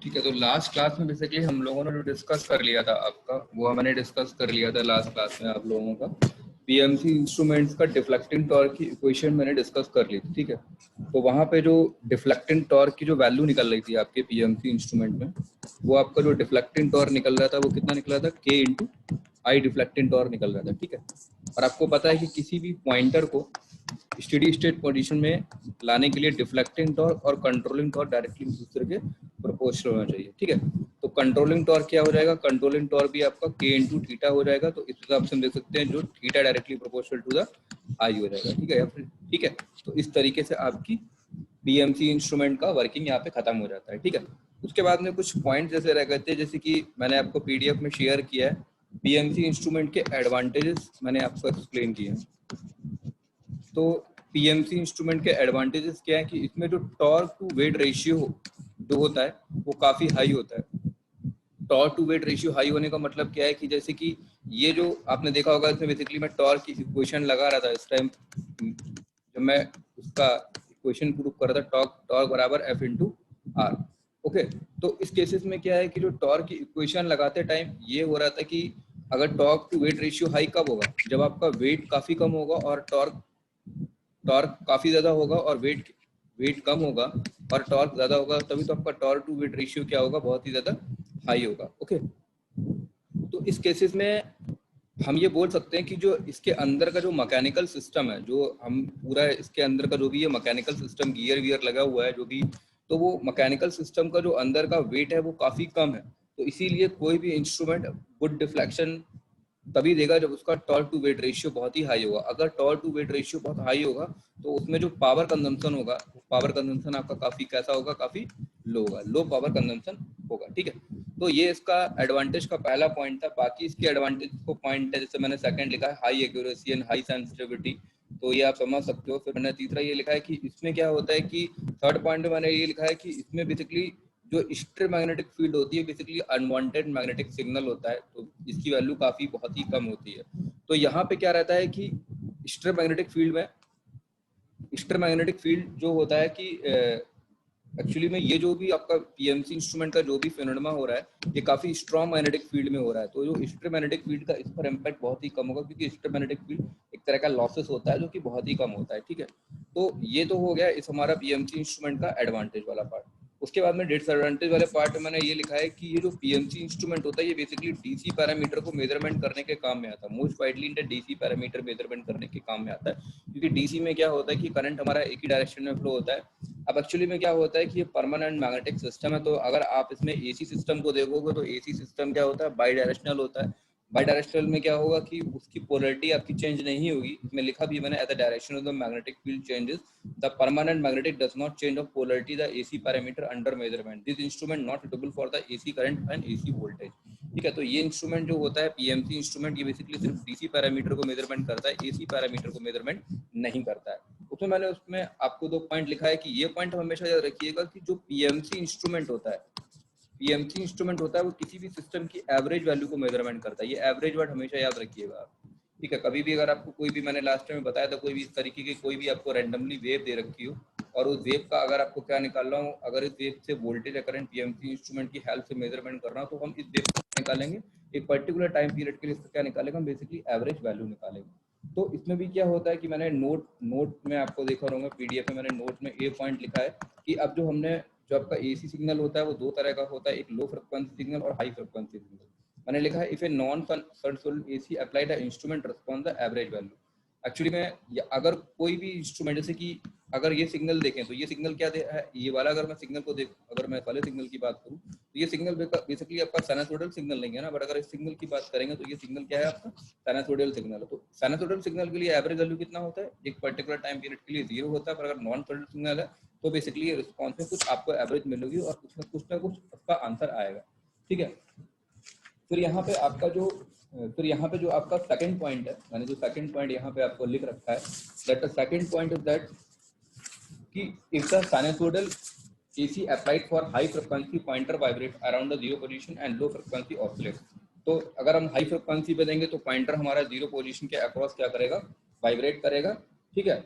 ठीक है, तो लास्ट क्लास में बेसिकली हम लोगों ने जो डिस्कस कर लिया था आपका, वो मैंने डिस्कस कर लिया था लास्ट क्लास में आप लोगों का पीएमसी इंस्ट्रूमेंट्स का डिफ्लेक्टिंग टॉर्क की इक्वेशन मैंने डिस्कस कर ली थी। ठीक है, तो वहाँ पे जो डिफ्लेक्टिंग टॉर्क की जो वैल्यू निकल रही थी आपके पीएमसी इंस्ट्रूमेंट में, वो आपका जो डिफ्लेक्टिंग टॉर्क निकल रहा था वो कितना निकल रहा था, के इंटू आई डिफ्लेक्टिंग टॉर्क निकल रहा था। ठीक है, और आपको पता है कि किसी भी पॉइंटर को स्टेडी स्टेट पोजीशन में लाने के लिए डिफ्लेक्टिंग टॉर्क और कंट्रोलिंग टॉर्क डायरेक्टली एक दूसरे के प्रोपोर्शनल होना चाहिए। ठीक है, तो कंट्रोलिंग टॉर्क क्या हो जाएगा, कंट्रोलिंग टॉर्क भी आपका के इंटू थीटा हो जाएगा। तो इस हिसाब से हम देख सकते हैं जो theta directly proportional to the I हो जाएगा। ठीक है, या फिर ठीक है, तो इस तरीके से आपकी पीएमसी इंस्ट्रूमेंट का वर्किंग यहाँ पे खत्म हो जाता है। ठीक है, उसके बाद में कुछ पॉइंट जैसे रह गए थे, जैसे कि मैंने आपको पीडीएफ में शेयर किया है, पीएमसी इंस्ट्रूमेंट के एडवांटेजेस मैंने आपको एक्सप्लेन किए हैं। तो पीएमसी इंस्ट्रूमेंट के एडवांटेजेस क्या है कि इसमें जो टॉर्क टू वेट रेशियो जो होता है वो काफी हाई होता है। Torque to weight ratio high होने का मतलब क्या है कि जैसे कि ये जो आपने देखा होगा, इसमें बेसिकली मैं टॉर्क की इक्वेशन लगा रहा था इस टाइम, जब मैं उसका इक्वेशन प्रूव कर रहा था, टॉर्क बराबर एफ इंटू आर। ओके, तो इस केसेस में क्या है कि जो टॉर्क की इक्वेशन लगाते टाइम ये हो रहा था कि अगर torque to weight ratio high कब होगा, जब आपका वेट काफी कम होगा और टॉर्क काफी ज्यादा होगा, और वेट कम होगा और टॉर्क ज्यादा होगा, तभी तो आपका टॉर्क टू वेट रेशियो क्या होगा, बहुत ही ज्यादा हाई होगा। ओके, तो इस केसेस में हम ये बोल सकते हैं कि जो इसके अंदर का जो मैकेनिकल सिस्टम है, जो हम पूरा इसके अंदर का जो भी ये मैकेनिकल सिस्टम गियर वियर लगा हुआ है जो भी, तो वो मैकेनिकल सिस्टम का जो अंदर का वेट है वो काफी कम है। तो इसीलिए कोई भी इंस्ट्रूमेंट गुड डिफ्लेक्शन तभी देगा जब उसका टॉर्क टू वेट रेशियो बहुत ही हाई होगा। अगर टॉर्क टू वेट रेशियो बहुत हाई होगा तो उसमें जो पावर कंजम्पशन होगा, पावर कंजम्पशन आपका काफी कैसा होगा, काफी लो होगा, लो पावर कंजम्पशन होगा। ठीक है, तो ये इसका एडवांटेज का पहला पॉइंट था। बाकी इसके एडवांटेज को पॉइंट है, जैसे मैंने सेकंड लिखा है high accuracy and high sensitivity, तो ये आप समझ सकते हो। फिर मैंने तीसरा ये लिखा है कि इसमें क्या होता है कि थर्ड पॉइंट में मैंने ये लिखा है कि इसमें बेसिकली जो स्ट्रे मैग्नेटिक फील्ड होती है, बेसिकली अनवांटेड मैग्नेटिक सिग्नल होता है, तो इसकी वैल्यू काफी बहुत ही कम होती है। तो यहाँ पे क्या रहता है कि स्ट्रे मैग्नेटिक फील्ड में, स्ट्रे मैग्नेटिक फील्ड जो होता है कि एक्चुअली में ये जो भी आपका पीएमसी इंस्ट्रूमेंट का जो भी फिनोमेना हो रहा है, ये काफी स्ट्रॉन्ग मैग्नेटिक फील्ड में हो रहा है। तो जो स्ट्रे मैग्नेटिक फील्ड का इस पर इम्पैक्ट बहुत ही कम होगा, क्योंकि स्ट्रे मैग्नेटिक फील्ड एक तरह का लॉसेस होता है जो कि बहुत ही कम होता है। ठीक है, तो ये तो हो गया इस हमारा पीएमसी इंस्ट्रूमेंट का एडवांटेज वाला पार्ट। उसके बाद में डिसएडवांटेज वाले पार्ट में मैंने ये लिखा है कि ये जो पीएमसी इंस्ट्रूमेंट होता है ये बेसिकली डीसी पैरामीटर को मेजरमेंट करने के काम में आता है। Most widely in DC parameter measurement करने के काम में आता है, क्योंकि डीसी में क्या होता है कि करंट हमारा एक ही डायरेक्शन में फ्लो होता है। अब एक्चुअली में क्या होता है कि ये परमानेंट मैग्नेटिक सिस्टम है, तो अगर आप इसमें एसी सिस्टम को देखोगे तो एसी सिस्टम क्या होता है, बाई डायरेक्शनल होता है। बाई डायरेक्शनल में क्या होगा कि उसकी पोलरिटी आपकी चेंज नहीं होगी। इसमें लिखा भी मैंने, at the direction of the magnetic field changes the permanent magnetic does not change of polarity the AC parameter under measurement, this instrument not suitable for the AC current and AC voltage. ठीक है, तो ये instrument जो होता है PMC instrument, ये basically सिर्फ DC parameter को मेजरमेंट करता है, एसी पैरामीटर को मेजरमेंट नहीं करता है। उसमें आपको 2 पॉइंट लिखा है कि ये पॉइंट हमेशा याद रखिएगा कि जो पीएमसी इंस्ट्रूमेंट होता है, पीएमसी इंस्ट्रूमेंट होता है वो किसी भी सिस्टम की एवरेज वैल्यू को मेजरमेंट करता है। ये एवरेज वर्ड हमेशा याद रखिएगा आप। ठीक है, कभी भी अगर आपको कोई भी, मैंने लास्ट टाइम बताया था, कोई भी इस तरीके की कोई भी आपको रैंडमली वेव दे रखी हो और उस वेव का अगर आपको क्या निकालना हो, अगर इस वेव से वोल्टेज या करंट पीएमसी इंस्ट्रूमेंट की हेल्प से मेजरमेंट करना हो, तो हम इस वेव को निकालेंगे एक पर्टिकुलर टाइम पीरियड के लिए। इसका क्या निकालेंगे हम, बेसिकली एवरेज वैल्यू निकालेंगे। तो इसमें भी क्या होता है कि मैंने नोट में आपको देखा होगा, पीडीएफ में मैंने नोट में ए पॉइंट लिखा है कि अब जो आपका एसी सिग्नल होता है वो 2 तरह का होता है, एक लो फ्रिक्वेंसी सिग्नल और हाई फ्रिक्वेंसी सिग्नल। मैंने लिखा है if a non sinusoidal AC apply the instrument respond the average value. Actually में अगर कोई भी इंस्ट्रूमेंट, जैसे कि अगर ये सिग्नल देखें तो ये सिग्नल क्या है, ये वाला अगर मैं सिग्नल को अगर मैं पहले सिग्नल की बात करूं तो ये सिग्नल बेसिकली आपका साइनसॉइडल सिग्नल नहीं है ना, बट अगर इस सिग्नल की बात करेंगे तो ये सिग्नल क्या है आपका, साइनसॉइडल सिग्नल है। तो साइनसॉइडल सिग्नल के लिए एवरेज वैल्यू कितना होता है, एक पर्टिकुलर टाइम पीरियड के लिए 0 होता है, पर अगर नॉन साइनसॉइडल सिग्नल है तो बेसिकली रिस्पॉन्स में कुछ आपको एवरेज मिलेगी और कुछ ना कुछ उसका आंसर आएगा। ठीक है, फिर यहाँ पे जो आपका सेकंड पॉइंट है, मैंने जो सेकंड पॉइंट यहाँ पे आपको लिख रखा है, that the second point is that कि if the sinusoidal AC applied for high frequency pointer vibrate around the zero position and low frequency oscillate। तो अगर हम हाई फ्रिक्वेंसी पे देंगे तो पॉइंटर हमारा जीरो पोजीशन के अक्रॉस क्या करेगा, वाइब्रेट करेगा। ठीक है,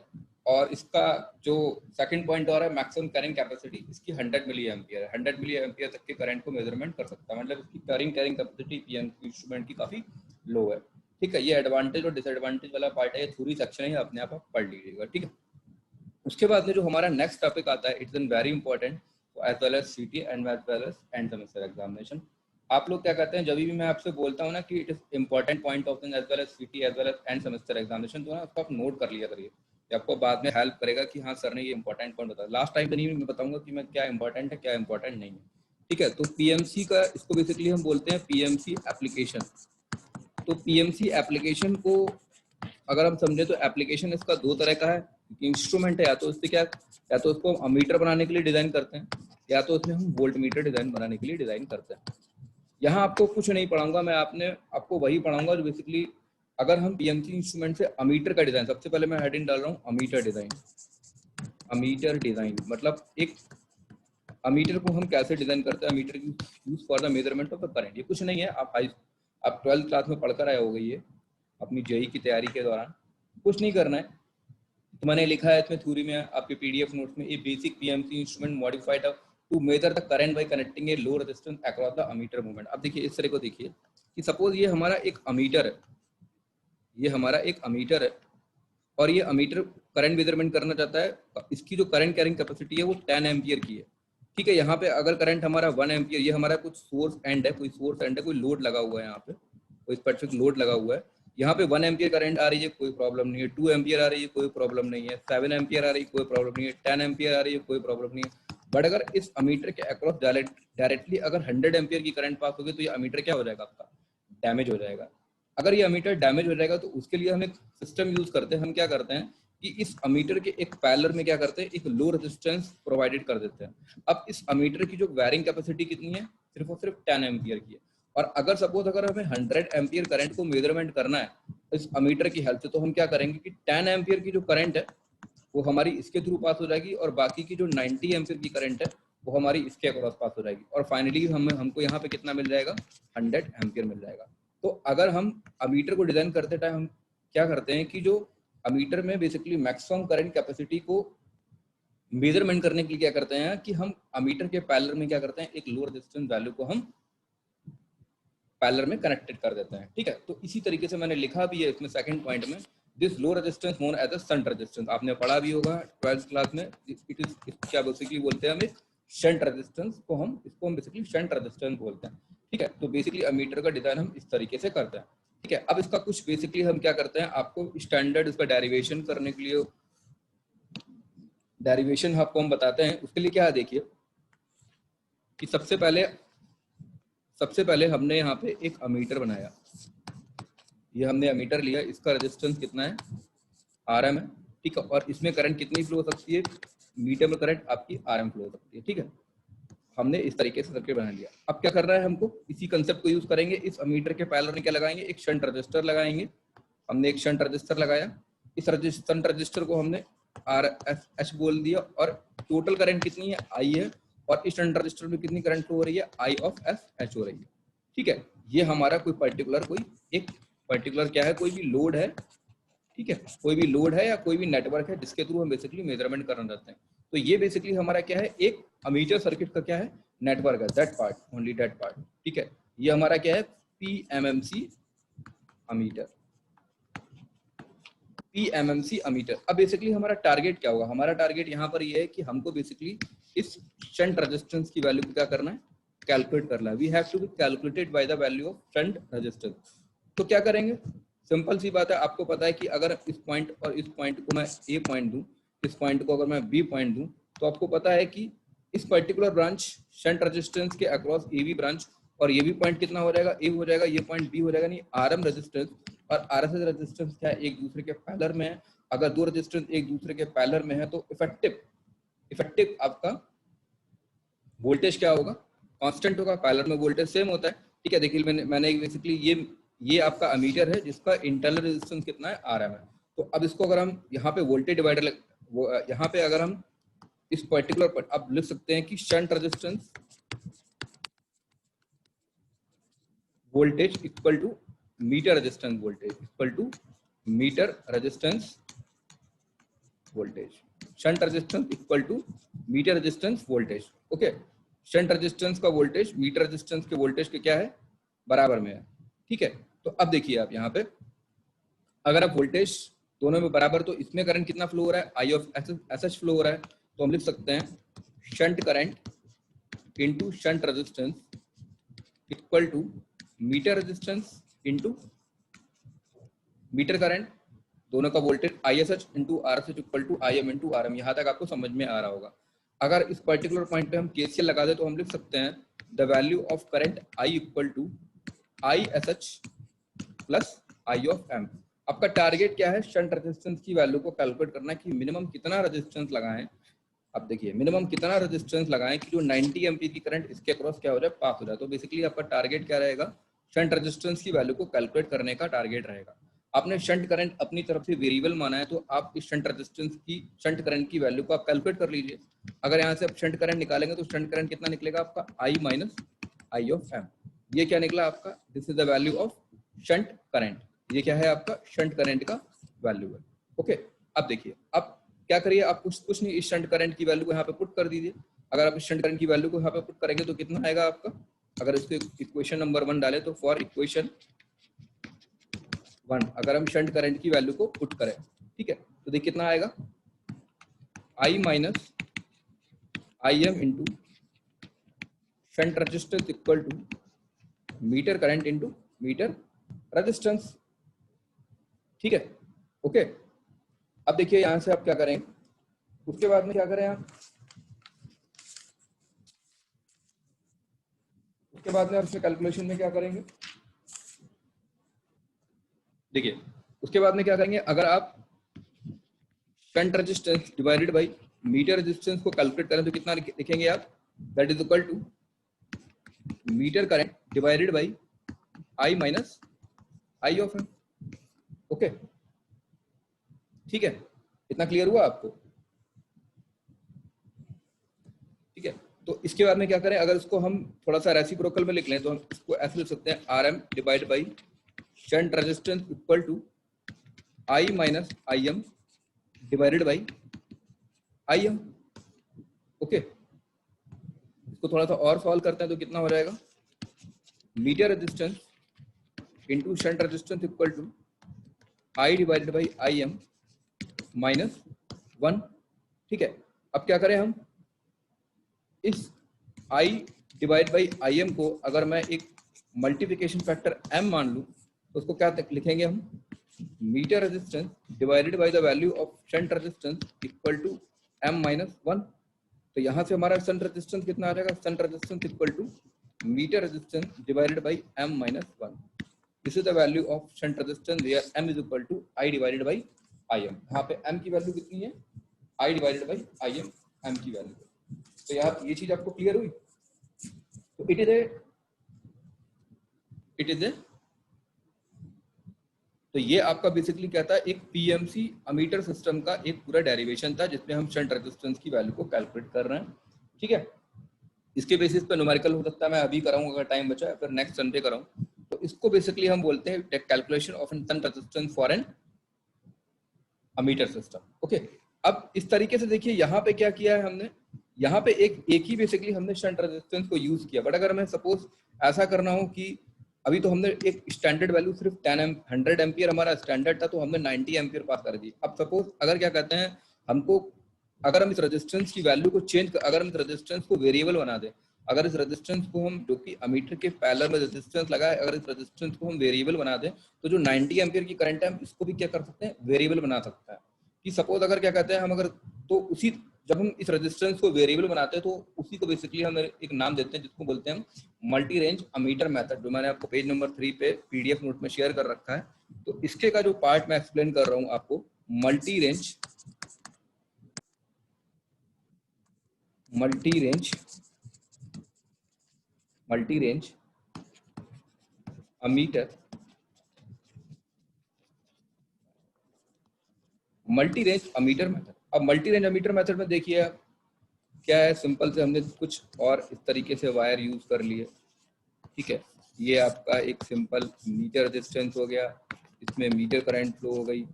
और इसका जो सेकंड पॉइंट और है मैक्सिमम कैरिंग कैपेसिटी इसकी 100 मिली एम्पियर है। 100 मिली एम्पियर तक के करंट को मेजरमेंट कर सकता है, मतलब इसकी कैरिंग कैपेसिटी पीएमसी इंस्ट्रूमेंट की काफ़ी लो है। ठीक है, ये एडवांटेज और डिसएडवांटेज वाला पार्ट है, ये थ्योरी सेक्शन है, अपने आप पढ़ लीजिएगा। ठीक है, उसके बाद में जो हमारा नेक्स्ट टॉपिक आता है, it's an very important as well as CT and as well as end semester examination. आप लोग क्या कहते हैं, जब भी मैं आपसे बोलता हूँ ना कि it is important point of as well as CT as well as end semester examination, तो ना उसको आप नोट कर लिया करिए, ये आपको बाद में हेल्प करेगा कि हाँ सर ने ये इंपॉर्टेंट पॉइंट बताया। लास्ट टाइम तो नहीं, मैं बताऊंगा कि मैं क्या इंपॉर्टेंट है क्या इंपॉर्टेंट नहीं है। ठीक है, तो पीएमसी का, इसको बेसिकली हम बोलते हैं पीएमसी एप्लीकेशन। तो पीएमसी एप्लीकेशन को अगर हम समझे तो एप्लीकेशन इसका दो तरह का है। इंस्ट्रूमेंट है, या तो इससे क्या, या तो उसको हम अमीटर बनाने के लिए डिजाइन करते हैं, या तो उसमें हम वोल्ट मीटर डिजाइन बनाने के लिए डिजाइन करते हैं। यहाँ आपको कुछ नहीं पढ़ाऊंगा मैं, आपको वही पढ़ाऊंगा जो बेसिकली अगर हम पीएमसी इंस्ट्रूमेंट से अमीटर का डिजाइन, सबसे पहले मैं हेडिंग डाल रहा हूँ अमीटर डिजाइन। अमीटर डिजाइन मतलब एक अमीटर को हम कैसे डिजाइन करते हैं, अमीटर की use for the measurement of the current. ये कुछ नहीं है, आप 12th क्लास में पढ़कर आए हो गई है अपनी जेई की तैयारी के दौरान, कुछ नहीं करना है। तो मैंने लिखा है इसमें थ्योरी में आपके पीडीएफ नोट्स में, a basic PMC instrument modified to measure the current by connecting a low resistance across the ammeter movement. अब देखिए इस तरह को देखिए कि सपोज ये हमारा एक अमीटर है, ये हमारा एक अमीटर है और ये अमीटर करंट मेजरमेंट करना चाहता है। इसकी जो करंट कैरिंग कैपेसिटी है वो 10 एम्पियर की है। ठीक है, यहाँ पे अगर करंट हमारा 1 एम्पियर, ये हमारा कुछ सोर्स एंड है, कोई सोर्स एंड है, कोई लोड लगा हुआ है, यहाँ पे कोई स्पेसिफिक लोड लगा हुआ है। यहाँ पे 1 एम्पियर करंट आ रही है, कोई प्रॉब्लम नहीं है। 2 एम्पियर आ रही है, कोई प्रॉब्लम नहीं है। 7 एम्पियर आ रही है, कोई प्रॉब्लम नहीं है। 10 एम्पियर आ रही है, कोई प्रॉब्लम नहीं है। बट अगर इस अमीटर के अक्रॉस डायरेक्टली अगर 100 एम्पियर की करंट पास होगी तो ये अमीटर क्या हो जाएगा, आपका डैमेज हो जाएगा। अगर ये अमीटर डैमेज हो जाएगा तो उसके लिए हम एक सिस्टम यूज करते हैं। हम क्या करते हैं कि इस अमीटर के एक पैरेलल में क्या करते हैं, एक लो रेजिस्टेंस प्रोवाइडेड कर देते हैं। अब इस अमीटर की जो वायरिंग कैपेसिटी कितनी है, सिर्फ और सिर्फ 10 एम्पियर की है। और अगर सपोज अगर हमें 100 एम्पियर करंट को मेजरमेंट करना है इस अमीटर की हेल्प से, तो हम क्या करेंगे कि 10 एम्पियर की जो करंट है वो हमारी इसके थ्रू पास हो जाएगी, और बाकी की जो 90 एम्पियर की करंट है वो हमारी इसके अक्रॉस पास हो जाएगी, और फाइनली हमको यहाँ पे कितना मिल जाएगा, 100 एम्पियर मिल जाएगा। तो अगर हम अमीटर को डिजाइन करते टाइम हम क्या करते हैं कि जो अमीटर में बेसिकली मैक्सिमम करंट कैपेसिटी को मेजरमेंट करने के लिए क्या करते हैं कि हम अमीटर के पैरेलल में क्या करते हैं, एक लो रेजिस्टेंस वैल्यू को हम पैरेलल में कनेक्टेड कर देते हैं। ठीक है, तो इसी तरीके से मैंने लिखा भी है इसमें सेकंड पॉइंट में, this low resistance known as a shunt resistance. आपने पढ़ा भी होगा 12th क्लास में, इट इज क्या बेसिकली बोलते हैं हम, एक शंट रेजिस्टेंस को हम बेसिकली शंट रेजिस्टेंस बोलते हैं। ठीक है, तो बेसिकली अमीटर का डिजाइन हम इस तरीके से करते हैं। ठीक है, अब इसका कुछ बेसिकली हम क्या करते हैं, आपको स्टैंडर्ड इसका डेरिवेशन करने के लिए डेरिवेशन आपको हम बताते हैं। उसके लिए क्या है, देखिए कि सबसे पहले हमने यहाँ पे एक अमीटर बनाया, ये हमने अमीटर लिया, इसका रेजिस्टेंस कितना है, RM है। ठीक है, और इसमें करंट कितनी फ्लो हो सकती है, मीटर में करंट आपकी RM फ्लो हो सकती है। ठीक है, हमने इस तरीके से सर्किट बना लिया। अब क्या करना है हमको, इसी कंसेप्ट को यूज करेंगे, इस अमीटर के पैरेलल में क्या लगाएंगे, एक शंट रजिस्टर लगाएंगे। हमने एक शंट रजिस्टर लगाया, इस शंट रजिस्टर को हमने RSH बोल दिया, और टोटल करंट कितनी है, I है, और इस शंट रजिस्टर में कितनी करंट फ्लो हो रही है, I/SH हो रही है। ठीक है, ये हमारा कोई पर्टिकुलर क्या है, कोई भी लोड है। ठीक है, कोई भी लोड है या कोई भी नेटवर्क है जिसके थ्रू हम बेसिकली मेजरमेंट करना चाहते हैं। तो ये बेसिकली हमारा क्या है, एक अमीटर सर्किट का क्या है, नेटवर्क है, that part, only that part. ठीक है, ये हमारा क्या है, पीएमएमसी अमीटर, पीएमएमसी अमीटर। अब बेसिकली हमारा टारगेट क्या होगा, हमारा टारगेट यहाँ पर ये है कि हमको बेसिकली इस शंट रेजिस्टेंस की वैल्यू को क्या करना है, कैलकुलेट करना है। We have to be calculated by the value of shunt resistance. तो क्या करेंगे, सिंपल सी बात है, आपको पता है कि अगर इस पॉइंट और इस पॉइंट को मैं ए पॉइंट दूं, इस पॉइंट को अगर मैं बी पॉइंट दूं, तो आपको पता है कि इस पर्टिकुलर ब्रांच शंट रेजिस्टेंस के अक्रॉस ए बी ब्रांच, और ये भी पॉइंट कितना हो जाएगा, ए हो जाएगा, ये पॉइंट बी हो जाएगा। नहीं, RM रेजिस्टेंस और RSH रेजिस्टेंस क्या है, एक दूसरे के पैरेलल में है। अगर दो रेजिस्टेंस एक दूसरे के पैरेलल में है तो इफेक्टिव आपका वोल्टेज क्या होगा, कांस्टेंट होगा, पैरेलल में वोल्टेज सेम होता है। ठीक है, देखिए मैंने बेसिकली ये आपका अमीटर है जिसका इंटरनल रेजिस्टेंस कितना है, RM है। तो अब इसको अगर हम यहाँ पे वोल्टेज डिवाइडर यहाँ पे अगर हम इस पर्टिकुलर पर अब लिख सकते हैं कि shunt resistance voltage equal to meter resistance voltage equal to meter resistance voltage, shunt resistance equal to meter resistance voltage. Okay, shunt resistance का वोल्टेज मीटर रेजिस्टेंस के वोल्टेज के क्या है, बराबर में है। ठीक है, तो अब देखिए आप यहाँ पे अगर आप वोल्टेज दोनों में बराबर, तो इसमें करंट कितना फ्लो हो रहा है, I of S H flow हो रहा है, तो हम लिख सकते हैं shunt current into shunt resistance equal to meter resistance into meter current, दोनों का voltage I S H into R S H equal to I M into R M. यहाँ तक आपको समझ में आ रहा होगा। अगर इस पर्टिकुलर पॉइंट पे हम केसीएल लगा दे तो हम लिख सकते हैं the value of current I equal to I S H plus I of M. आपका टारगेट क्या है, शंट रेजिस्टेंस की वैल्यू को कैलकुलेट करना है कि मिनिमम कितना रेजिस्टेंस लगाएं। अब देखिए मिनिमम कितना रेजिस्टेंस लगाएं कि जो 90 एम्पीयर की करंट इसके अक्रॉस क्या हो जाए, पास हो जाए। तो बेसिकली आपका टारगेट क्या रहेगा, शंट रेजिस्टेंस की वैल्यू को कैलकुलेट करने का टारगेट रहेगा। आपने शंट करंट अपनी तरफ से वेरिएबल माना है, तो आप इस शंट रेजिस्टेंस की शंट करंट की वैल्यू को आप कैलकुलेट कर लीजिए। अगर यहाँ से आप शंट करंट निकालेंगे तो शंट करंट कितना निकलेगा आपका, आई माइनस आई ऑफ एम। ये क्या निकला आपका, this is the value of shunt current. ये क्या है आपका, शंट करंट का वैल्यू है। ओके, अब देखिए अब क्या करिए, आप कुछ नहीं, इस शंट करंट की वैल्यू को यहाँ पे पुट कर दीजिए। अगर आप इस शंट करंट की वैल्यू को यहाँ पे पुट करेंगे तो कितना आएगा आपका, अगर इसको इक्वेशन नंबर 1 डाले तो फॉर इक्वेशन 1 अगर हम शंट करंट की वैल्यू को पुट करें, ठीक है, तो देखिए कितना आएगा, I minus I M into shunt resistance equal to meter current into meter resistance. ठीक है, ओके। अब देखिए यहां से आप क्या करेंगे, उसके बाद में क्या करें आप, उसके बाद में आपसे कैलकुलेशन में क्या करेंगे, देखिए उसके बाद में क्या करेंगे, अगर आप shunt resistance divided by meter resistance को कैलकुलेट करें तो कितना लिखेंगे आप, that is equal to meter current divided by I minus I of M. Okay, ठीक है, इतना क्लियर हुआ आपको, ठीक है। तो इसके बाद में क्या करें, अगर इसको हम थोड़ा सा रेसिप्रोकल में लिख लें तो हम इसको ऐसे लिख सकते हैं, R M divide by shunt resistance equal to I minus I M divided by I M. Okay, इसको थोड़ा सा और सॉल्व करते हैं तो कितना हो जाएगा, meter resistance into shunt resistance equal to I divided by I M minus 1। ठीक है, अब क्या करें हम, इस i divide by I M को अगर मैं एक मल्टीप्लिकेशन फैक्टर m मान लूं तो उसको क्या लिखेंगे हम, meter resistance divided by the value of shunt resistance equal to m minus 1। तो यहाँ से हमारा शंट रेजिस्टेंस कितना आ जाएगा, shunt resistance equal to meter resistance divided by m minus 1। This is the value of shunt resistance where m is equal to i divided by i m। यहाँ पे m की वैल्यू कितनी है, i divided by i m, m की value. तो यार ये चीज आपको क्लियर हुई, तो इट इज ए तो ये आपका बेसिकली क्या था, एक पीएमसी अमीटर सिस्टम का एक पूरा डेरिवेशन था जिसमें हम शंट रेजिस्टेंस की वैल्यू को कैलकुलेट कर रहे हैं। ठीक है, इसके बेसिस पे न्यूमेरिकल हो सकता है मैं अभी कराऊंगा अगर टाइम बचा है, फिर नेक्स्ट संडे कराऊं। तो इसको बेसिकली हम बोलते हैं calculation of an shunt resistance for an ammeter system. Okay, अब इस तरीके से देखिए यहाँ पे क्या किया है हमने, यहाँ पे एक ही बेसिकली हमने शंट रेजिस्टेंस को यूज किया। बट अगर मैं सपोज ऐसा करना हो कि अभी तो हमने एक स्टैंडर्ड वैल्यू सिर्फ 100 एम्पियर हमारा स्टैंडर्ड था, तो हमने 90 एम्पियर पास कर दी। अब सपोज अगर क्या कहते हैं हमको, अगर हम इस रेजिस्टेंस की वैल्यू को चेंज, अगर हम इस रेजिस्टेंस को वेरिएबल बना दें, अगर इस रेजिस्टेंस को हम, जो कि अमीटर के पैरेलल में रेजिस्टेंस लगा है, अगर इस रेजिस्टेंस को हम वेरिएबल बना दें तो जो 90 एम्पियर की करंट है हम इसको भी क्या कर सकते हैं, वेरिएबल बना सकते हैं। कि सपोज अगर क्या कहते हैं हम, अगर तो उसी जब हम इस रेजिस्टेंस को वेरिएबल बनाते हैं तो उसी को बेसिकली हम एक नाम देते हैं जिसको बोलते हैं मल्टी रेंज अमीटर मेथड, जो मैंने आपको पेज नंबर 3 पे पीडीएफ नोट में शेयर कर रखा है। तो इसके का जो पार्ट मैं एक्सप्लेन कर रहा हूं आपको, multi range ammeter, multi range ammeter method. अब मल्टी रेंज अमीटर मेथड में देखिए क्या है, सिंपल से हमने कुछ और इस तरीके से वायर यूज कर लिए। ठीक है, ये आपका एक सिंपल मीटर रेजिस्टेंस हो गया, इसमें मीटर करंट फ्लो हो गई,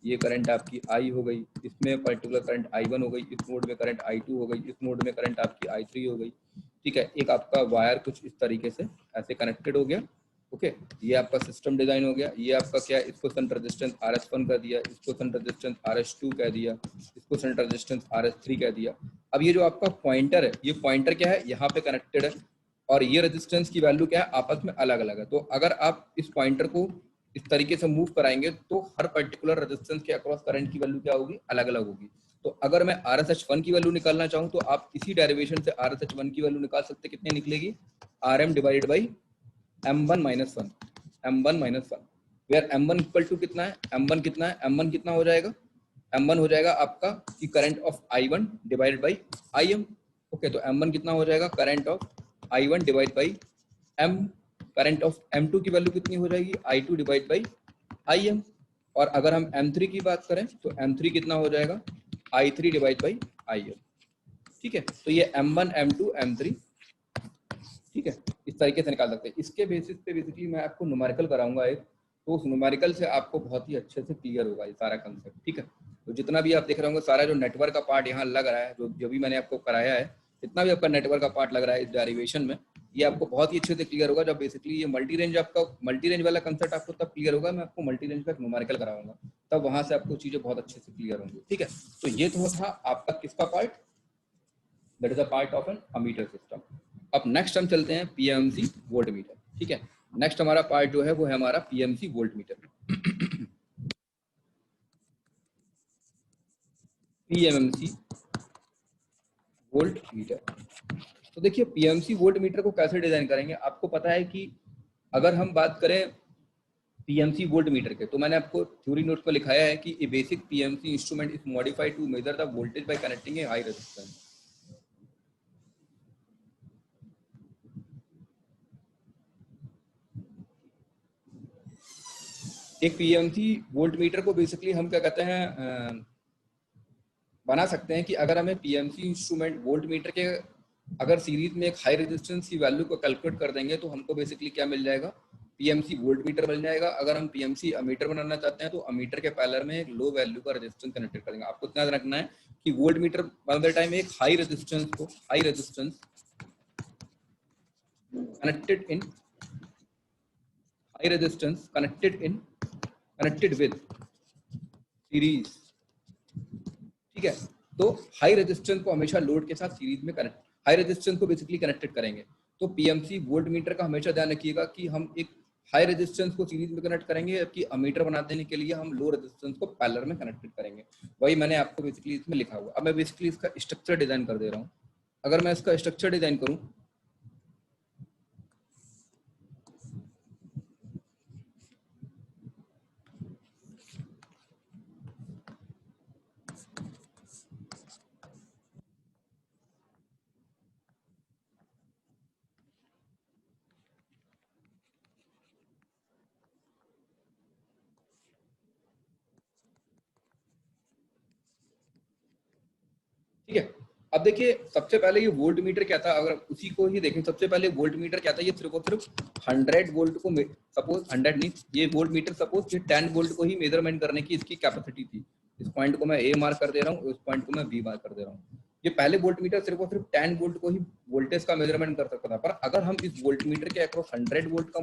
ये करंट आपकी आई हो गई, इसमें पर्टिकुलर करंट I1 हो गई, इस मोड में करंट I2 हो गई, इस मोड में करंट आपकी I3 हो गई, ठीक है। एक आपका वायर कुछ इस तरीके से ऐसे कनेक्टेड हो गया, ओके। ये आपका सिस्टम डिजाइन हो गया। ये आपका क्या, इसको शंट रेजिस्टेंस RS1 कर दिया, इसको शंट रेजिस्टेंस RS2 कह दिया, इसको शंट रेजिस्टेंस RS3 कह दिया। अब ये जो आपका पॉइंटर है, ये पॉइंटर क्या है, यहाँ पे कनेक्टेड है, और ये रेजिस्टेंस की वैल्यू क्या है, आपस में अलग अलग है। तो अगर आप इस पॉइंटर को इस तरीके से मूव कराएंगे तो हर पर्टिकुलर रेजिस्टेंस के अक्रॉस करंट की वैल्यू क्या होगी, अलग अलग होगी। तो अगर मैं RSH1 की वैल्यू निकालना चाहूँ तो आप इसी डेरिवेशन से RSH1 की वैल्यू निकाल सकते, कितनी निकलेगी, RM divided by M1 minus 1, M1 minus 1, where M1 equal to कितना है, M1 कितना है, M1 कितना हो जाएगा, M1 हो जाएगा आपका कि current of I1 divided by IM, okay. तो M1 कितना हो जाएगा, current of I1 divide by M, current of M2 की वैल्यू कितनी हो जाएगी, I2 डिवाइड बाई IM, और अगर हम M3 की बात करें तो M3 कितना हो जाएगा, I3 डिवाइड बाई IM, ठीक है। तो ये M1 M2 M3, ठीक है, इस तरीके से निकाल सकते हैं। इसके बेसिस पे बेसिकली मैं आपको न्यूमेरिकल कराऊंगा एक, तो उस न्यूमेरिकल से आपको बहुत ही अच्छे से क्लियर होगा ये सारा कंसेप्ट, ठीक है। तो जितना भी आप देख रहे होंगे सारा जो नेटवर्क का पार्ट यहाँ लग रहा है, जो भी मैंने आपको कराया है, जितना भी आपका नेटवर्क का पार्ट लग रहा है इस डेरिवेशन में, ये आपको बहुत ही अच्छे से क्लियर होगा जब बेसिकली ये मल्टी रेंज, आपका मल्टी रेंज वाला कंसेप्ट आपको तब क्लियर होगा, मैं आपको मल्टी रेंज का न्यूमेरिकल कराऊंगा, तब वहां से आपको चीजें बहुत अच्छे से क्लियर होंगी, ठीक है। तो ये तो था आपका किसका part, that is a part of an ammeter system. अब नेक्स्ट हम चलते हैं PMC वोल्ट मीटर, ठीक है। नेक्स्ट हमारा पार्ट जो है वो है हमारा PMC volt meter. PMC volt meter. तो देखिए PMC वोल्ट मीटर को कैसे डिजाइन करेंगे, आपको पता है कि अगर हम बात करें PMC वोल्ट मीटर के, तो मैंने आपको थ्योरी नोट पर लिखाया है कि a basic PMC instrument is modified to measure the voltage by connecting a high resistance. एक PMC वोल्ट मीटर को बेसिकली हम क्या कहते हैं, बना सकते हैं कि अगर हमें PMC इंस्ट्रूमेंट वोल्ट मीटर के अगर सीरीज में एक हाई रेजिस्टेंस की वैल्यू को कैलकुलेट कर देंगे तो हमको बेसिकली क्या मिल जाएगा, PMC वोल्ट मीटर मिल जाएगा। अगर हम PMC अमीटर बनाना चाहते हैं तो अमीटर के पैरेलल में एक लो वैल्यू का रेजिस्टेंस कनेक्ट करेंगे। आपको इतना रखना है कि वोल्ट मीटर बनाते टाइम एक high resistance connected with series, ठीक है। तो हाई रेजिस्टेंस को हमेशा लोड के साथ सीरीज में कनेक्ट, हाई रेजिस्टेंस को बेसिकली कनेक्टेड करेंगे। तो PMC वोल्ट मीटर का हमेशा ध्यान रखिएगा कि हम एक हाई रेजिस्टेंस को सीरीज में कनेक्ट करेंगे, जबकि अमीटर बना देने के लिए हम लो रेजिस्टेंस को पैरेलल में कनेक्टेड करेंगे। वही मैंने आपको बेसिकली इसमें लिखा हुआ। अब मैं बेसिकली इसका स्ट्रक्चर डिजाइन कर दे रहा हूँ। अगर मैं इसका स्ट्रक्चर डिजाइन करूँ, ठीक है। अब देखिए सबसे पहले ये वोल्ट मीटर क्या था, अगर उसी को ही देखें, सबसे पहले वोल्ट मीटर क्या था, ये सिर्फ और सिर्फ 100 वोल्ट को, सपोज 100 नहीं, ये वोल्ट मीटर सपोज ये 10 वोल्ट को ही मेजरमेंट करने की इसकी कैपेसिटी थी। इस पॉइंट को मैं A मार्क कर दे रहा हूँ, इस पॉइंट को मैं B मार्क कर दे रहा हूँ। ये पहले वोल्ट मीटर सिर्फ और सिर्फ 10 वोल्ट को ही वोल्टेज का मेजरमेंट कर सकता था, पर अगर हम इस वोल्ट मीटर के अक्रॉस 100 वोल्ट का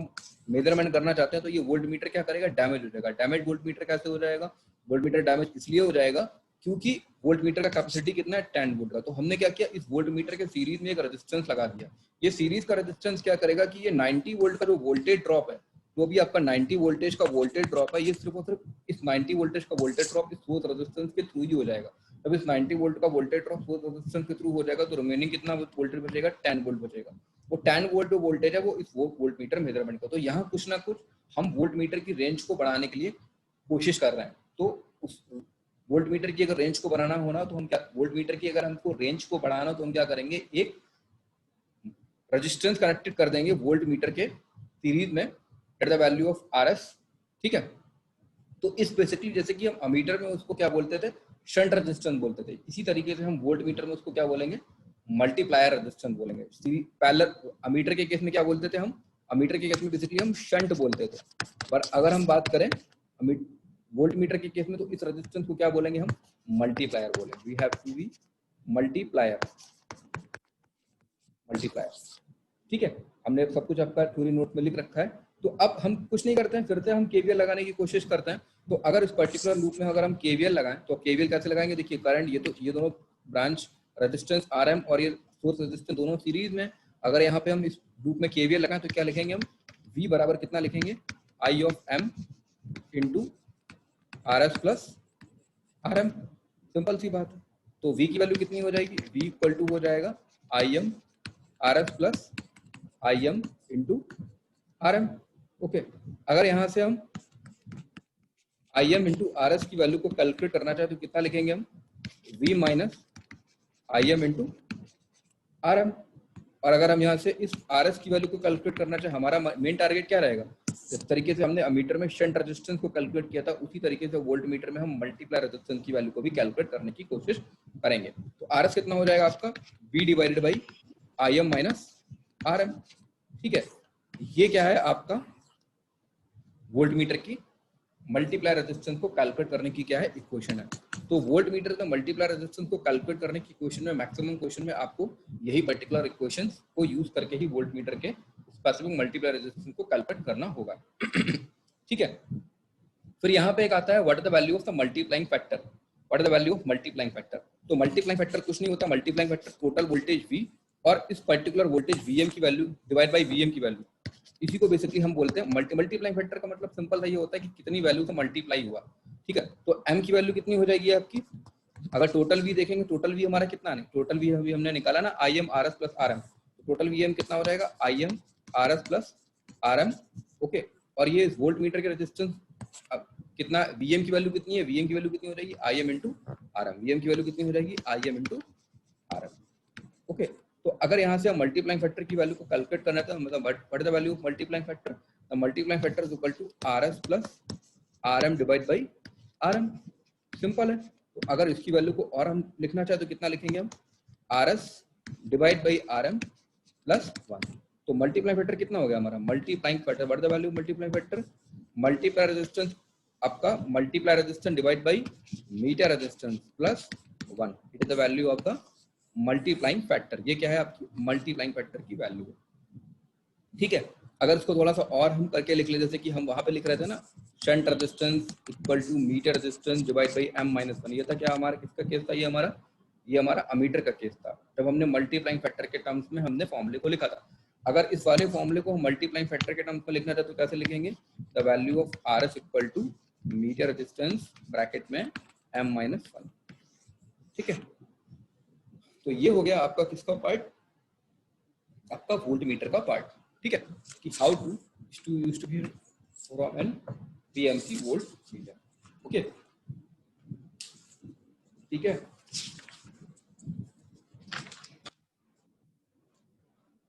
मेजरमेंट करना चाहते हैं तो ये वोल्ट मीटर क्या करेगा, डैमेज हो जाएगा। डैमेज वोल्ट मीटर कैसे हो जाएगा, वोल्ट मीटर डैमेज इसलिए हो जाएगा क्योंकि वोल्ट मीटर का कैपेसिटी कितना है, 10 वोल्ट का। तो हमने क्या किया, इस वोल्ट मीटर के सीरीज में एक रेजिस्टेंस लगा दिया। ये सीरीज का रेजिस्टेंस क्या करेगा कि ये 90 वोल्ट का जो वोल्टेज ड्रॉप है, जो भी आपका 90 वोल्टेज का वोल्टेज ड्रॉप है, ये सिर्फ और सिर्फ इस 90 वोल्टेज का वोल्टेज ड्रॉप इस सोर्स रेजिस्टेंस के थ्रू ही हो जाएगा। जब इस 90 वोल्ट का वोल्टेज ड्रॉप सोर्स रेजिस्टेंस के थ्रू हो जाएगा तो रिमेनिंग कितना वोल्टेज बचेगा, 10 वोल्ट बचेगा। वो 10 वोल्ट जो वोल्टेज है वो इस वोल्ट मीटर मेजरमेंट का। तो यहाँ कुछ ना कुछ हम वोल्ट मीटर की रेंज को बढ़ाने के लिए कोशिश कर रहे हैं। तो उस वोल्ट मीटर की अगर रेंज को बढ़ाना होना तो हम क्या, वोल्ट मीटर की अगर हमको रेंज को बढ़ाना तो हम क्या करेंगे, एक रेजिस्टेंस कनेक्टेड कर देंगे वोल्ट मीटर के सीरीज में at the value of RS, ठीक है। तो इस बेसिकली जैसे कि हम अमीटर में उसको क्या बोलते थे, शंट रेजिस्टेंस बोलते थे, इसी तरीके से हम वोल्ट मीटर में उसको क्या बोलेंगे, मल्टीप्लायर रेजिस्टेंस बोलेंगे। पैरेलल अमीटर के केस में क्या बोलते थे हम, अमीटर के केस में बेसिकली हम शंट बोलते थे। पर अगर हम बात करें वोल्ट मीटर के केस में तो इस रेजिस्टेंस को क्या बोलेंगे हम, मल्टीप्लायर बोलेंगे। We have to be multiplier, ठीक है। हमने सब कुछ आपका थ्योरी नोट में लिख रखा है। तो अब हम कुछ नहीं करते हैं, फिर से हम केवीएल लगाने की कोशिश करते हैं। तो अगर इस पर्टिकुलर लूप में अगर हम केवीएल लगाएं तो केवीएल कैसे लगाएंगे, देखिए करंट ये दोनों ब्रांच रेजिस्टेंस आरएम और ये सोर्स रेजिस्टेंस दोनों सीरीज में, अगर यहाँ पे हम इस लूप में केवीएल लगाएं तो क्या लिखेंगे हम, V बराबर कितना लिखेंगे, I of M into RS plus RM, simple सी बात है। तो V की वैल्यू कितनी हो जाएगी, V इक्वल टू हो जाएगा IM RS plus IM into RM। Okay, अगर यहाँ से हम IM इंटू RS की वैल्यू को कैलकुलेट करना चाहे तो कितना लिखेंगे हम, V minus IM into RM। और अगर हम यहाँ से इस RS की वैल्यू को कैलकुलेट करना चाहे, हमारा मेन टारगेट क्या रहेगा, जिस तरीके से हमने अमीटर में शंट रेजिस्टेंस को कैलकुलेट किया था उसी तरीके से वोल्ट मीटर में हम मल्टीप्लाई रेजिस्टेंस की वैल्यू को भी कैलकुलेट करने की कोशिश करेंगे। तो RS कितना हो जाएगा आपका, V divided by IM minus RM, ठीक है। ये क्या है आपका वोल्ट मीटर की मल्टीप्लाई रेजिस्टेंस को कैलकुलेट करने की क्या है इक्वेशन है। तो वोल्ट मीटर का मल्टीप्लाई रेजिस्टेंस को कैलकुलेट करने की क्वेश्चन में, मैक्सिमम क्वेश्चन में आपको यही पर्टिकुलर इक्वेशन को यूज करके ही वोल्ट मीटर के स्पेसिफिक मल्टीप्लाई रेजिस्टेंस को कैलकुलेट करना होगा, ठीक है। फिर यहाँ पे एक आता है what is the value of the multiplying factor, what is the value of multiplying factor. तो मल्टीप्लाइंग फैक्टर कुछ नहीं होता, multiplying factor total voltage V और इस पर्टिकुलर वोल्टेज Vm की वैल्यू डिवाइड बाई Vm की वैल्यू, इसी को बेसिकली हम बोलते हैं मल्टीप्लाइंग फैक्टर का मतलब सिंपल सा ये होता है कि कितनी वैल्यू से मल्टीप्लाई हुआ, ठीक है। तो m की वैल्यू कितनी हो जाएगी आपकी, अगर टोटल V देखेंगे, टोटल V हमारा कितना नहीं, टोटल V अभी हमने निकाला ना IM RS प्लस RM, तो टोटल VM कितना हो जाएगा IM RS plus RM, okay. और ये वोल्ट मीटर के रेजिस्टेंस कितना, Vm की वैल्यू कितनी है, Vm की वैल्यू कितनी हो जाएगी IM इंटू RM, Vm की वैल्यू कितनी हो जाएगी IM इंटू RM, ओके। तो अगर यहाँ से हम मल्टीप्लाइंग फैक्टर की वैल्यू को कैलकुलेट करना है तो मतलब what is the value of multiplying factor, the multiplying factor is equal to RS plus RM divide by RM, simple है। तो अगर इसकी वैल्यू को और हम लिखना चाहे तो कितना लिखेंगे हम, RS divide by RM plus 1। तो मल्टीप्लाइंग फैक्टर कितना हो गया हमारा, multiplying factor what is the value of multiplying factor, multiply resistance आपका multiply resistance divide by meter resistance plus 1, it is the value of the multiplying factor. ये क्या है आपकी मल्टीप्लाइंग फैक्टर की वैल्यू, ठीक है। अगर इसको थोड़ा सा और हम करके लिख ले, जैसे कि हम वहां पे लिख रहे थे ना, shunt resistance equal to meter resistance divide by M minus 1, ये था क्या हमारा, किसका केस था, ये हमारा अमीटर का केस था, जब हमने मल्टीप्लाइंग फैक्टर के टर्म्स में हमने फॉर्मूले को लिखा था। अगर इस वाले फॉर्मूले को हम मल्टीप्लाइंग फैक्टर के टर्म्स में लिखना चाहते तो कैसे लिखेंगे, the value of RS equal to meter resistance bracket में M माइनस 1, ठीक है। तो ये हो गया आपका किसका पार्ट, आपका वोल्ट मीटर का पार्ट, ठीक है, कि how to use to be from an PMC voltmeter, okay, ठीक है।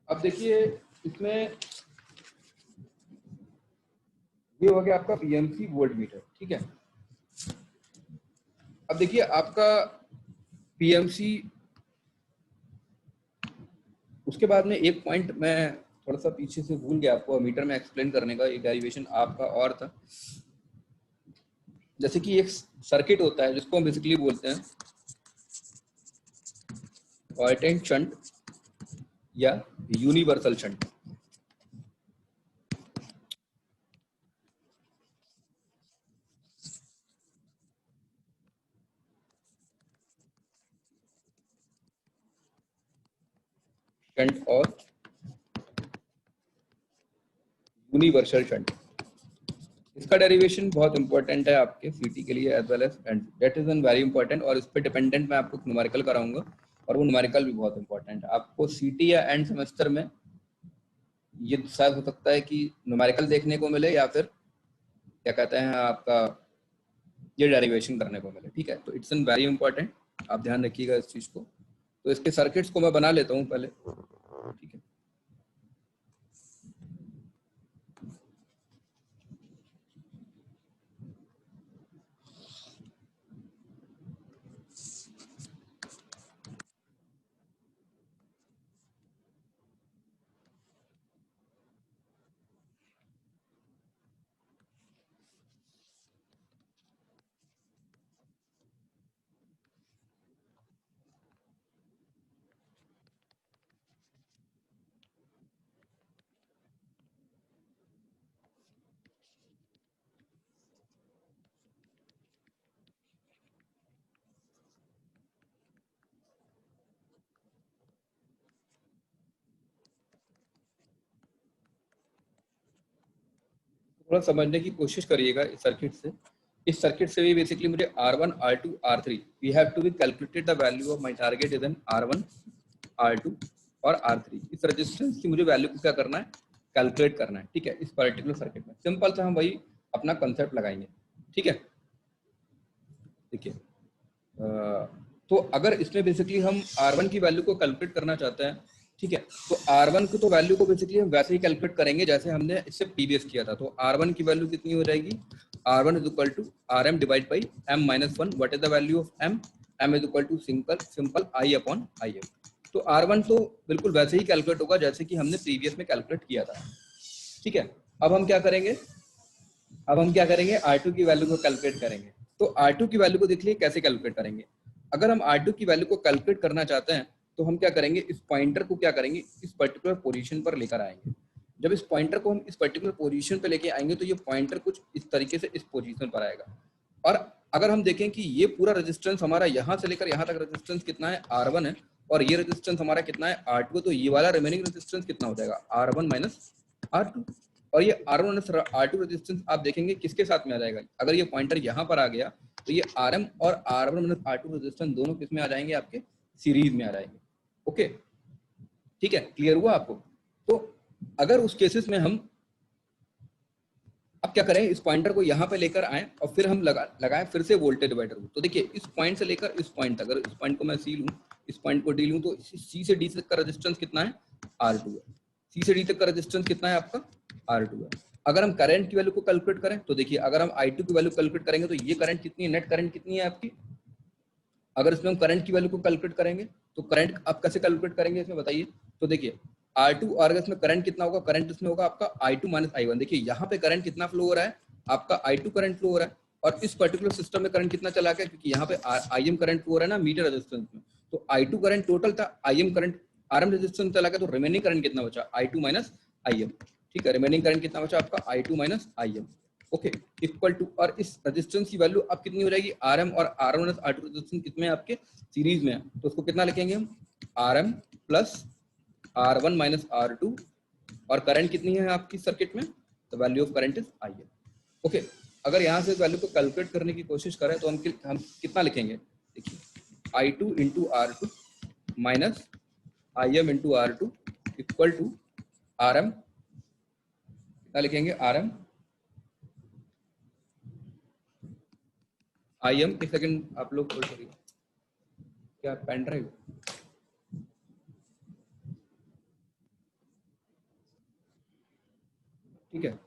अब देखिए इसमें ये हो गया आपका PMC वोल्ट मीटर, ठीक है। अब देखिए आपका PMC, उसके बाद में एक पॉइंट मैं थोड़ा सा पीछे से भूल गया आपको मीटर में एक्सप्लेन करने का, एक डेरिवेशन आपका और था, जैसे कि एक सर्किट होता है जिसको हम बेसिकली बोलते हैं क्वाइटेंट शंट या यूनिवर्सल शंट। शंट और यूनिवर्सल शंट, इसका डेरिवेशन बहुत इंपॉर्टेंट है आपके सीटी के लिए as well as, and that is an very important, और इस पर डिपेंडेंट मैं आपको न्यूमेरिकल कराऊंगा, और वो न्यूमेरिकल भी बहुत इंपॉर्टेंट है आपको सीटी या एंड सेमेस्टर में। ये शायद हो सकता है कि न्यूमेरिकल देखने को मिले या फिर क्या कहते हैं आपका ये डेरिवेशन करने को मिले, ठीक है। तो इट्स एन वेरी इंपॉर्टेंट, आप ध्यान रखिएगा इस चीज को। तो इसके सर्किट्स को मैं बना लेता हूँ पहले, ठीक है। थोड़ा समझने की कोशिश करिएगा इस सर्किट से। इस सर्किट से भी बेसिकली मुझे R1, R2, R3 we have to be calculated the value of my target is an R1, R2 और R3। इस रेजिस्टेंस की मुझे वैल्यू को क्या करना है, कैलकुलेट करना है, ठीक है। इस पर्टिकुलर सर्किट में सिंपल सा हम वही अपना कंसेप्ट लगाएंगे, ठीक है। देखिए तो अगर इसमें बेसिकली हम R1 की वैल्यू को कैलकुलेट करना चाहते हैं, ठीक है, तो R1 की तो वैल्यू को बेसिकली हम वैसे ही कैलकुलेट करेंगे जैसे हमने इससे प्रीवियस किया था। तो R1 की वैल्यू कितनी हो जाएगी, R1 is equal to RM divide by M minus 1। What is the value of M? M is equal to simple I upon IM। तो R1 तो बिल्कुल वैसे ही कैलकुलेट होगा जैसे कि हमने प्रीवियस में कैलकुलेट किया था, ठीक है। अब हम क्या करेंगे, R2 की वैल्यू को कैलकुलेट करेंगे। तो R2 की वैल्यू को देख लिए कैसे कैलकुलेट करेंगे। अगर हम R2 की वैल्यू को कैलकुलेट करना चाहते हैं तो हम क्या करेंगे, इस पॉइंटर को क्या करेंगे, इस पर्टिकुलर पोजीशन पर लेकर आएंगे। जब इस पॉइंटर को हम इस पर्टिकुलर पोजीशन पर लेके आएंगे तो ये पॉइंटर कुछ इस तरीके से इस पोजीशन पर आएगा। और अगर हम देखें कि ये पूरा रेजिस्टेंस हमारा यहाँ से लेकर यहाँ तक रेजिस्टेंस कितना है, R1 है, और ये रेजिस्टेंस हमारा कितना है, R2, तो ये वाला रिमेनिंग रेजिस्टेंस कितना हो जाएगा, R1 माइनस R2। और ये R1 माइनस R2 रेजिस्टेंस आप देखेंगे किसके साथ में आ जाएगा, अगर ये पॉइंटर यहाँ पर आ गया तो ये RM और R1 माइनस R2 रेजिस्टेंस दोनों किस में आ जाएंगे, आपके सीरीज में आ जाएंगे। ओके, ठीक है, क्लियर हुआ आपको। तो अगर उस केसेस में हम अब क्या करें, इस पॉइंटर को यहाँ पे लेकर आए और फिर हम लगाएं फिर से वोल्टेज डिवाइडर को। तो देखिए इस पॉइंट से लेकर इस पॉइंट तक, अगर इस पॉइंट को मैं C लूं, इस पॉइंट को D लूं, तो C से D तक का रेजिस्टेंस कितना है, R2 है। C से D तक का रेजिस्टेंस कितना है आपका, R2 है। अगर हम करंट की वैल्यू को कैलकुलेट करें तो देखिए अगर हम I2 की वैल्यू कैलकुलेट करेंगे तो ये करंट कितनी है, नेट करंट कितनी है आपकी। अगर इसमें हम करंट की वैल्यू को कैलकुलेट करेंगे तो करंट आप कैसे कैलकुलेट करेंगे इसमें बताइए। तो देखिए R2 और इसमें करंट कितना होगा, करंट इसमें होगा आपका I2 माइनस I1। देखिए यहाँ पे करंट कितना फ्लो हो रहा है, आपका I2 करंट फ्लो हो रहा है, और इस पर्टिकुलर सिस्टम में करंट कितना चला गया, क्योंकि यहाँ पे IM करंट फ्लो हो रहा है ना मीटर रेजिस्टेंस में। तो I2 करंट टोटल था, IM करंट RM रेजिस्टेंस चला गया, तो रिमेनिंग करंट कितना बचा, I2 माइनस IM। ठीक है, रिमेनिंग करंट कितना बचा आपका, I2 minus IM। Okay, equal to, और इस रेजिस्टेंस की वैल्यू अब कितनी हो जाएगी, RM और R1 माइनस R2 रेजिस्टेंस कितने हैं आपके, सीरीज में है। तो उसको कितना लिखेंगे हम, RM plus R1 minus R2, और करंट कितनी है आपकी सर्किट में, the value of current is IM। Okay, अगर यहाँ से वैल्यू को कैलकुलेट करने की कोशिश करें तो हम कितना लिखेंगे, देखिए I2 into R2 minus IM into R2 equal to RM, कितना लिखेंगे, RM IM। एक सेकंड आप लोग होल्ड करिए, क्या पेन ड्राइव, ठीक है,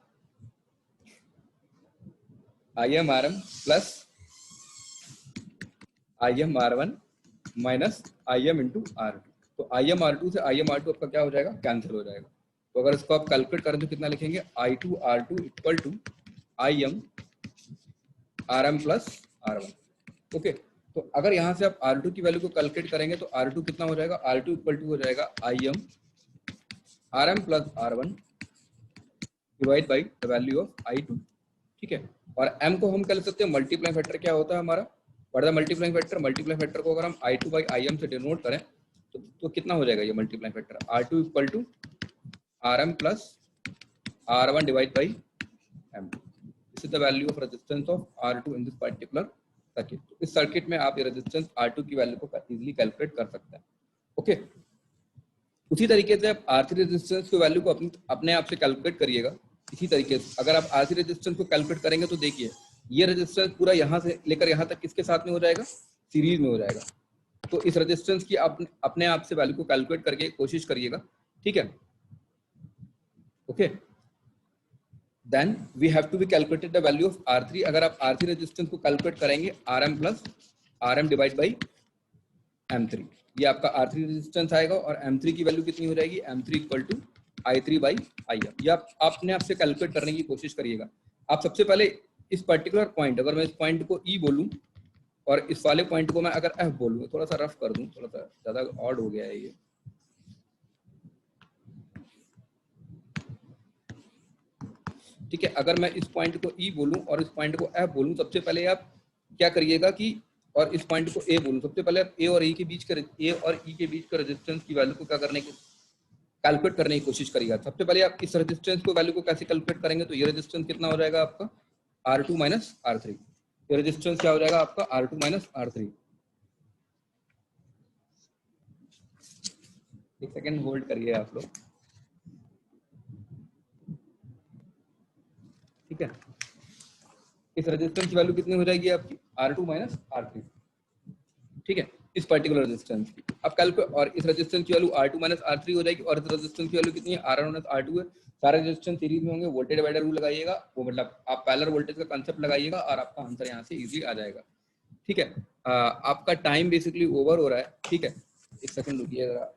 IM RM plus IM R1 minus IM into R2। तो IM R2 से IM R2 आपका क्या हो जाएगा, कैंसिल हो जाएगा। तो अगर इसको आप कैलकुलेट करें तो कितना लिखेंगे, I2 R2 equal to IM RM plus R1। Okay, तो अगर यहाँ से आप R2 की वैल्यू को कैलकुलेट करेंगे तो R2 कितना हो जाएगा, R2 इक्वल टू हो जाएगा IM RM plus R1 divide by the value of I2। ठीक है, और M को हम कह सकते हैं मल्टीप्लाइंग फैक्टर, क्या होता है हमारा, what is the multiplying factor. Multiplying factor को अगर हम I2 बाई IM से डिनोट करें तो कितना हो जाएगा ये multiplying factor, R2 equal to RM plus R1 divide by M। This is the value of resistance of R2 in this particular circuit. तो इस सर्किट में आप ये रेजिस्टेंस R2 की वैल्यू को इजीली कैलकुलेट कर सकते हैं। ओके, उसी तरीके से आप R3 रेजिस्टेंस की वैल्यू को अपने आप से कैलकुलेट करिएगा। इसी तरीके से अगर आप R3 रेजिस्टेंस को कैलकुलेट करेंगे तो देखिए ये रेजिस्टेंस पूरा यहाँ से लेकर यहाँ तक किसके साथ में हो जाएगा, सीरीज में हो जाएगा। तो इस रेजिस्टेंस की आप अपने आप से वैल्यू को कैलकुलेट करके कोशिश करिएगा, ठीक है। Okay, then we have to be calculated the value of R3। अगर आप R3 रेजिस्टेंस को कैलकुलेट करेंगे RM plus RM divide by M3, ये आपका R3 रेजिस्टेंस आएगा, और M3 की वैल्यू कितनी हो जाएगी, M3 equal to I3 by IM। ये आप अपने आप से कैलकुलेट करने की कोशिश करिएगा। आप सबसे पहले इस पर्टिकुलर पॉइंट, अगर मैं इस पॉइंट को E बोलूं और इस वाले पॉइंट को मैं अगर F बोलूं, थोड़ा सा रफ कर दूं, थोड़ा सा ज्यादा ऑड हो गया है ये, ठीक है। अगर मैं इस पॉइंट को E बोलूं और इस पॉइंट को F बोलूं, सबसे पहले आप क्या करिएगा कि, और इस पॉइंट को A बोलूं, सबसे पहले आप A और E के बीच का, A और E के बीच का रेजिस्टेंस की वैल्यू को क्या करने की कैलकुलेट करने की कोशिश करिएगा। सबसे पहले आप इस रेजिस्टेंस को वैल्यू को कैसे कैलकुलेट करेंगे, तो ये रेजिस्टेंस कितना हो जाएगा आपका R2 माइनस R3। ये रेजिस्टेंस क्या हो जाएगा आपका R2 माइनस R3। एक सेकेंड होल्ड करिए आप लोग, ठीक है। इस रेजिस्टेंस की वैल्यू कितनी हो जाएगी आपकी R2 माइनस R3, ठीक है, इस पर्टिकुलर रेजिस्टेंस की। अब कैलकुलेट, और इस रेजिस्टेंस की वैल्यू R2 माइनस R3 हो जाएगी, और इस रेजिस्टेंस की वैल्यू कितनी है R1 माइनस R2 है। सारे रेजिस्टेंस सीरीज में होंगे, वोल्टेज डिवाइडर रूल लगाइएगा, वो मतलब आप पैरेलल वोल्टेज का कांसेप्ट लगाइएगा और आपका आंसर यहाँ से इजीली आ जाएगा, ठीक है। आपका टाइम बेसिकली ओवर हो रहा है, ठीक है। एक सेकंड रुकिए जरा,